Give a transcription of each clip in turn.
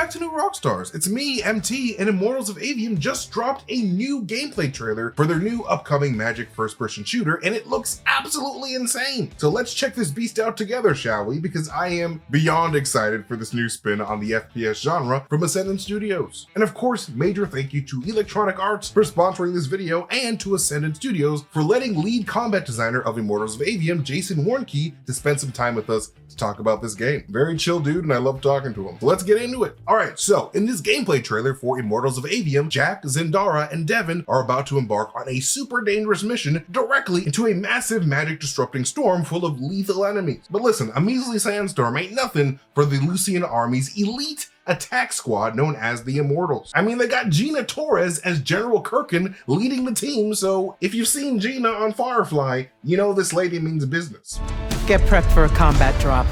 back to new Rockstars. It's me, MT, and Immortals of Aveum just dropped a new gameplay trailer for their new upcoming Magic first-person shooter, and it looks absolutely insane. So let's check this beast out together, shall we? Because I am beyond excited for this new spin on the FPS genre from Ascendant Studios. And of course, major thank you to Electronic Arts for sponsoring this video, and to Ascendant Studios for letting lead combat designer of Immortals of Aveum, Jason Warnke, to spend some time with us to talk about this game. Very chill dude, and I love talking to him. So let's get into it. Alright, so in this gameplay trailer for Immortals of Aveum, Jack, Zendara, and Devon are about to embark on a super dangerous mission directly into a massive magic disrupting storm full of lethal enemies. But listen, a measly sandstorm ain't nothing for the Lucian army's elite attack squad known as the Immortals. I mean, they got Gina Torres as General Kirkin leading the team, so if you've seen Gina on Firefly, you know this lady means business. Get prepped for a combat drop.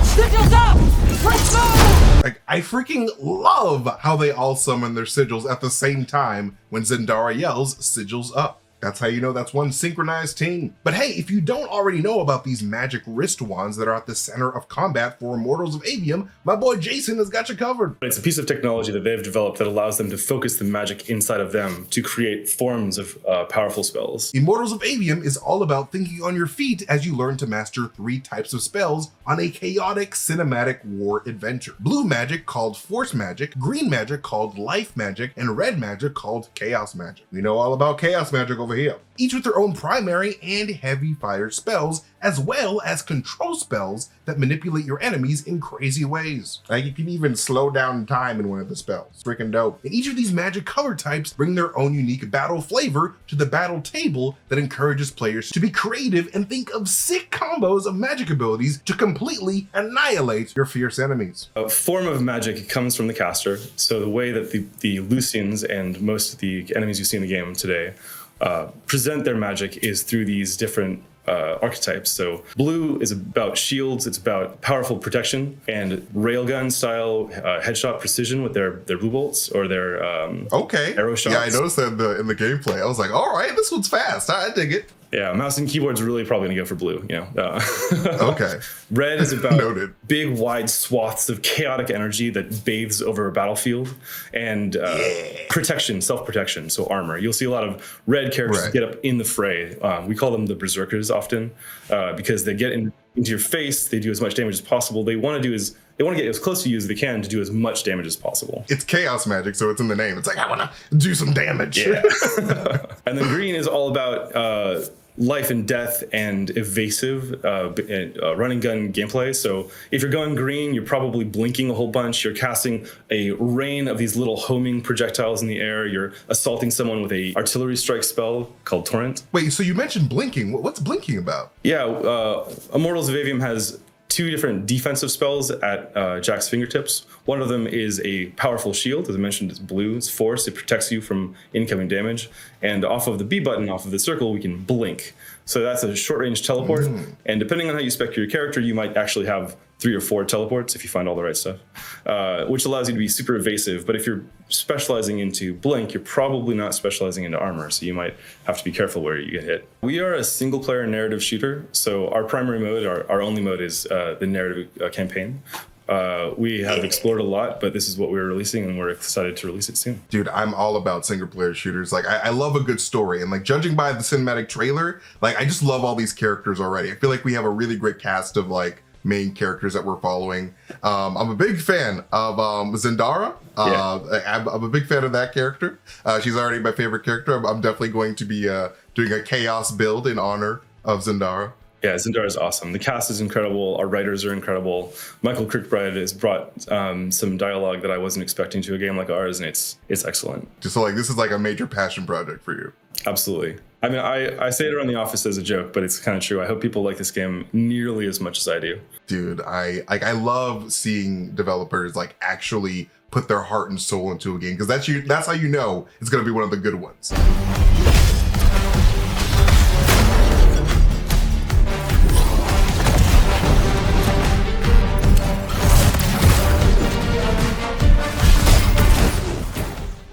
Sigils up! Let's move! Like, I freaking love how they all summon their sigils at the same time when Zendara yells, "Sigils up." That's how you know that's one synchronized team. But hey, if you don't already know about these magic wrist wands that are at the center of combat for Immortals of Aveum, my boy Jason has got you covered. It's a piece of technology that they've developed that allows them to focus the magic inside of them to create forms of powerful spells. Immortals of Aveum is all about thinking on your feet as you learn to master 3 types of spells on a chaotic cinematic war adventure. Blue magic called Force Magic, green magic called Life Magic, and red magic called Chaos Magic. We know all about Chaos Magic over here. Each with their own primary and heavy fire spells, as well as control spells that manipulate your enemies in crazy ways. Like, you can even slow down time in one of the spells. Freaking dope. And each of these magic color types bring their own unique battle flavor to the battle table that encourages players to be creative and think of sick combos of magic abilities to completely annihilate your fierce enemies. A form of magic comes from the caster, so the way that the Lucians and most of the enemies you see in the game today present their magic is through these different archetypes. So blue is about shields, it's about powerful protection and railgun style headshot precision with their blue bolts or their arrow shots. Yeah, I noticed that in the gameplay. I was like, all right, this one's fast. I dig it. Yeah, mouse and keyboard's really probably gonna go for blue, you know. Okay. Red is about Noted. Big, wide swaths of chaotic energy that bathes over a battlefield, and protection, self-protection, so armor. You'll see a lot of red characters get up in the fray. We call them the berserkers often because they get into your face, they do as much damage as possible. They want to get as close to you as they can to do as much damage as possible. It's chaos magic, so it's in the name. It's like, I want to do some damage. Yeah. And then green is all about life and death and evasive running gun gameplay. So if you're going green, you're probably blinking a whole bunch. You're casting a rain of these little homing projectiles in the air. You're assaulting someone with a artillery strike spell called Torrent. Wait, so you mentioned blinking. What's blinking about? Yeah, Immortals of Aveum has 2 different defensive spells at Jack's fingertips. One of them is a powerful shield. As I mentioned, it's blue, it's force, it protects you from incoming damage. And off of the B button, off of the circle, we can blink. So that's a short range teleport. And depending on how you spec your character, you might actually have 3 or 4 teleports if you find all the right stuff, which allows you to be super evasive. But if you're specializing into blink, you're probably not specializing into armor, so you might have to be careful where you get hit. We are a single player narrative shooter, so our primary mode, our only mode is the narrative campaign. We have explored a lot, but this is what we're releasing, and we're excited to release it soon. Dude, I'm all about single player shooters. Like, I love a good story, and like, judging by the cinematic trailer, like, I just love all these characters already. I feel like we have a really great cast of like main characters that we're following. I'm a big fan of Zendara. I'm a big fan of that character. She's already my favorite character. I'm definitely going to be doing a chaos build in honor of Zendara. Yeah, Zendara is awesome. The cast is incredible. Our writers are incredible. Michael Kirkbride has brought some dialogue that I wasn't expecting to a game like ours, and it's excellent. Just so like, this is like a major passion project for you. Absolutely. I mean, I say it around the office as a joke, but it's kind of true. I hope people like this game nearly as much as I do. Dude, I love seeing developers like actually put their heart and soul into a game, because that's how you know it's going to be one of the good ones.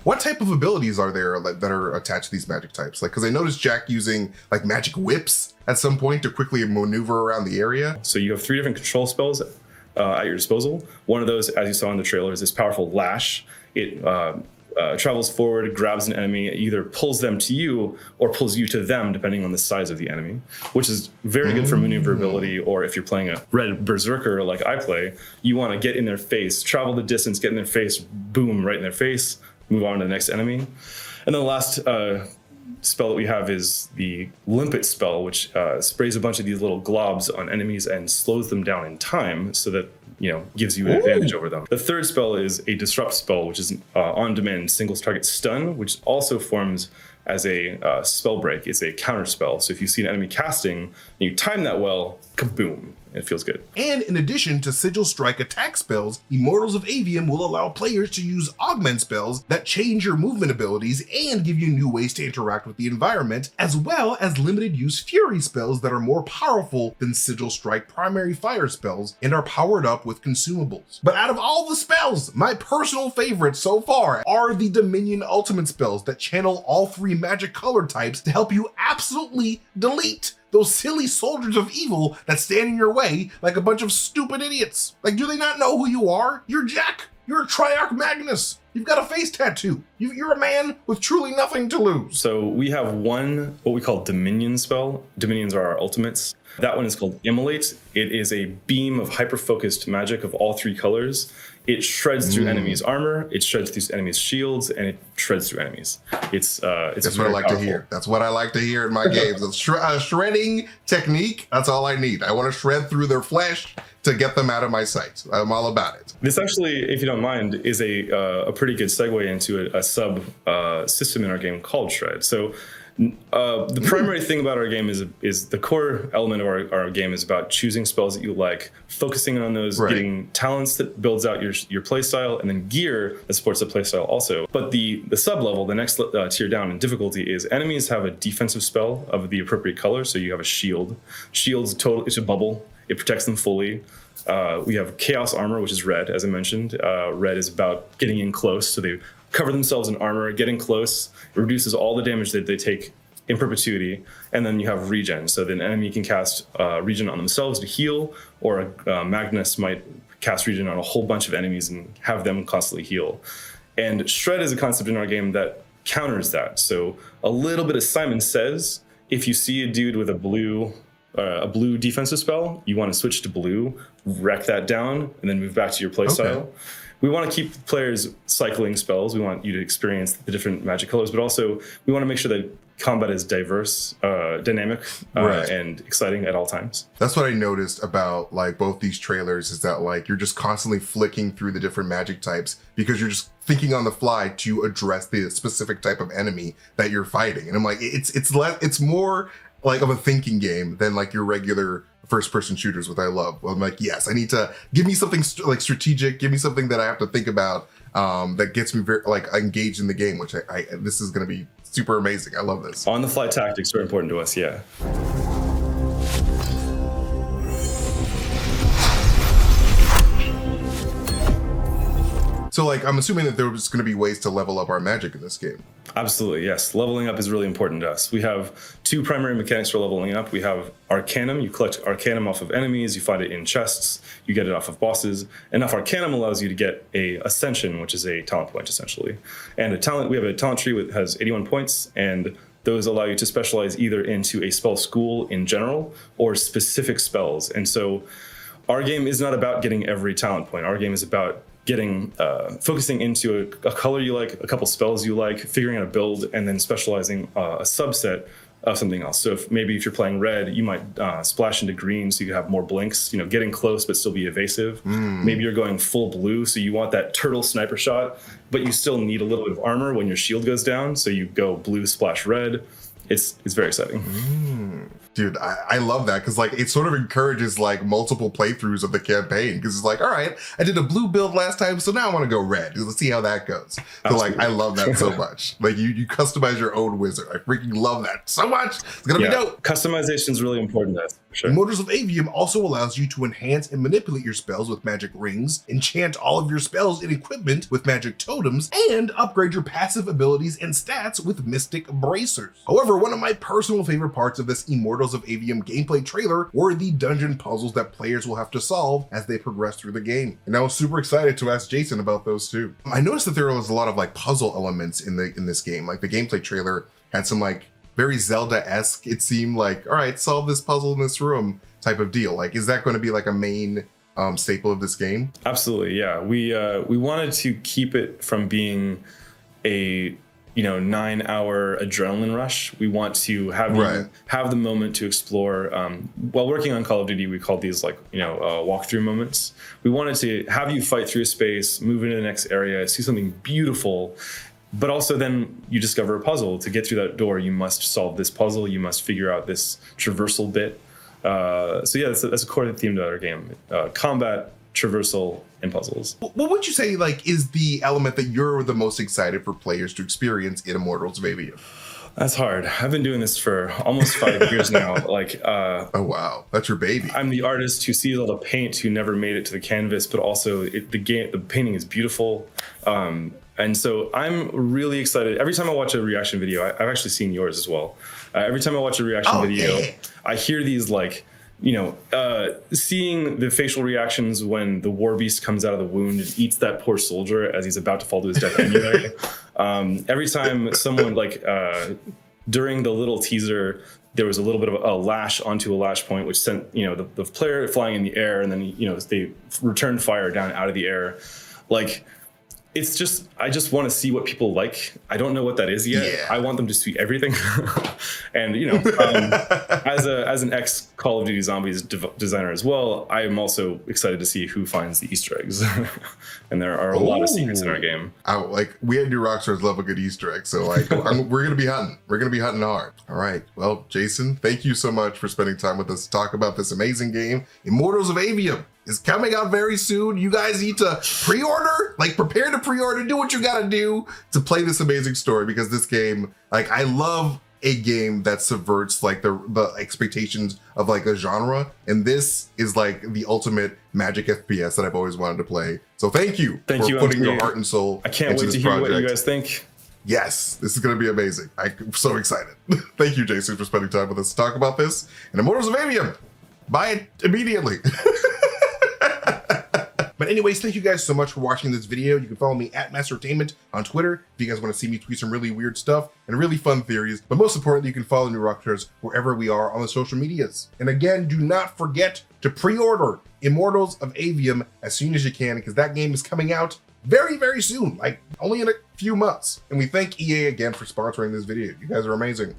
What type type of abilities are there that are attached to these magic types? Like, because I noticed Jack using like magic whips at some point to quickly maneuver around the area. So you have 3 different control spells at your disposal. One of those, as you saw in the trailer, is this powerful lash. It travels forward, grabs an enemy, either pulls them to you or pulls you to them, depending on the size of the enemy, which is very good for maneuverability. Or if you're playing a red berserker like I play, you want to get in their face, travel the distance, get in their face, boom, right in their face, move on to the next enemy. And then the last spell that we have is the Limpet spell, which sprays a bunch of these little globs on enemies and slows them down in time so that, gives you an advantage over them. The third spell is a Disrupt spell, which is on-demand single target stun, which also forms as a spell break. It's a counter spell. So if you see an enemy casting and you time that well, kaboom, it feels good. And in addition to Sigil Strike attack spells, Immortals of Aveum will allow players to use augment spells that change your movement abilities and give you new ways to interact with the environment, as well as limited use Fury spells that are more powerful than Sigil Strike primary fire spells and are powered up with consumables. But out of all the spells, my personal favorites so far are the Dominion ultimate spells that channel all 3 magic color types to help you absolutely delete those silly soldiers of evil that stand in your way like a bunch of stupid idiots. Like, do they not know who you are? You're Jack. You're a Triarch Magnus. You've got a face tattoo. You're a man with truly nothing to lose. So we have one, what we call Dominion spell. Dominions are our ultimates. That one is called Immolate. It is a beam of hyper-focused magic of all 3 colors. It shreds through enemies' armor, it shreds through enemies' shields, and it shreds through enemies. It's That's what I like to hear. That's what I like to hear in my games. A shredding technique, that's all I need. I want to shred through their flesh to get them out of my sight. I'm all about it. This actually, if you don't mind, is a pretty good segue into a sub system in our game called Shred. So the primary thing about our game is the core element of our game is about choosing spells that you like, focusing on those, getting talents that builds out your playstyle, and then gear that supports the playstyle also. But the sub level, the next tier down in difficulty, is enemies have a defensive spell of the appropriate color. So you have a shield. Shield's total, it's a bubble. It protects them fully. We have Chaos Armor, which is red, as I mentioned. Red is about getting in close, so they cover themselves in armor, getting close. It reduces all the damage that they take in perpetuity. And then you have Regen, so then an enemy can cast Regen on themselves to heal, or a Magnus might cast Regen on a whole bunch of enemies and have them constantly heal. And Shred is a concept in our game that counters that. So a little bit of Simon Says, if you see a dude with a blue defensive spell, you want to switch to blue, wreck that down, and then move back to your playstyle. Okay. We want to keep players cycling spells. We want you to experience the different magic colors, but also we want to make sure that combat is diverse, dynamic, and exciting at all times. That's what I noticed about like both these trailers, is that like you're just constantly flicking through the different magic types because you're just thinking on the fly to address the specific type of enemy that you're fighting. And I'm like, it's more like of a thinking game than like your regular first-person shooters, which I love. I'm like, yes, I need to give me something like strategic, give me something that I have to think about that gets me very like engaged in the game, which I this is going to be super amazing. I love this. On-the-fly tactics are important to us, yeah. So like, I'm assuming that there's going to be ways to level up our magic in this game. Absolutely, yes. Leveling up is really important to us. We have 2 primary mechanics for leveling up. We have Arcanum. You collect Arcanum off of enemies. You find it in chests. You get it off of bosses. Enough Arcanum allows you to get a Ascension, which is a talent point, essentially. And we have a talent tree that has 81 points, and those allow you to specialize either into a spell school in general or specific spells. And so our game is not about getting every talent point. Our game is about focusing into a color you like, a couple spells you like, figuring out a build, and then specializing a subset of something else. So if you're playing red, you might splash into green so you have more blinks, getting close but still be evasive. Maybe you're going full blue, so you want that turtle sniper shot, but you still need a little bit of armor when your shield goes down, so you go blue splash red. It's very exciting. Dude, I love that, because like it sort of encourages like multiple playthroughs of the campaign, because it's like, all right, I did a blue build last time, so now I want to go red. Let's see how that goes. So like, I love that so much. Like you customize your own wizard. I freaking love that so much. It's gonna be dope. Customization is really important to us. Sure. Immortals of Aveum also allows you to enhance and manipulate your spells with magic rings, enchant all of your spells and equipment with magic totems, and upgrade your passive abilities and stats with mystic bracers. However, one of my personal favorite parts of this Immortals of Aveum gameplay trailer were the dungeon puzzles that players will have to solve as they progress through the game. And I was super excited to ask Jason about those too. I noticed that there was a lot of like puzzle elements in this game. Like the gameplay trailer had some like very Zelda-esque, it seemed like, all right, solve this puzzle in this room type of deal. Like, is that going to be like a main staple of this game? Absolutely, yeah. We wanted to keep it from being a 9-hour adrenaline rush. We want to have you have the moment to explore. While working on Call of Duty, we called these like walkthrough moments. We wanted to have you fight through a space, move into the next area, see something beautiful. But also then you discover a puzzle. To get through that door, you must solve this puzzle. You must figure out this traversal bit. So yeah, that's a core theme to our game. Combat, traversal, and puzzles. What would you say like is the element that you're the most excited for players to experience in Immortals of Aveum? That's hard. I've been doing this for almost 5 years now. Oh wow, that's your baby. I'm the artist who sees all the paint, who never made it to the canvas, but also the painting is beautiful. And so I'm really excited. Every time I watch a reaction video, I've actually seen yours as well. Every time I watch a reaction video, I hear these like, seeing the facial reactions when the war beast comes out of the wound and eats that poor soldier as he's about to fall to his death anyway. Every time someone during the little teaser, there was a little bit of a lash onto a lash point, which sent, the player flying in the air, and then, they returned fire down out of the air. Like, it's just, I just want to see what people like. I don't know what that is yet. Yeah. I want them to see everything. And, as an ex Call of Duty Zombies designer as well, I am also excited to see who finds the Easter eggs. And there are a lot of secrets in our game. We at New Rockstars love a good Easter egg. So we're going to be hunting. We're going to be hunting hard. All right. Well, Jason, thank you so much for spending time with us to talk about this amazing game. Immortals of Aveum is coming out very soon. You guys need to pre-order, prepare to pre-order, do what you gotta do to play this amazing story, because this game, I love a game that subverts the expectations of a genre, and this is the ultimate magic FPS that I've always wanted to play. So thank you for putting your heart and soul I can't into wait this to hear project. what you guys think. Yes, this is going to be amazing. I'm so excited. Thank you, Jason, for spending time with us to talk about this. And Immortals of Aveum, buy it immediately. But anyways, thank you guys so much for watching this video. You can follow me at MasterTainment on Twitter if you guys want to see me tweet some really weird stuff and really fun theories. But most importantly, you can follow New Rockstars wherever we are on the social medias. And again, do not forget to pre-order Immortals of Aveum as soon as you can, because that game is coming out very, very soon, only in a few months. And we thank EA again for sponsoring this video. You guys are amazing.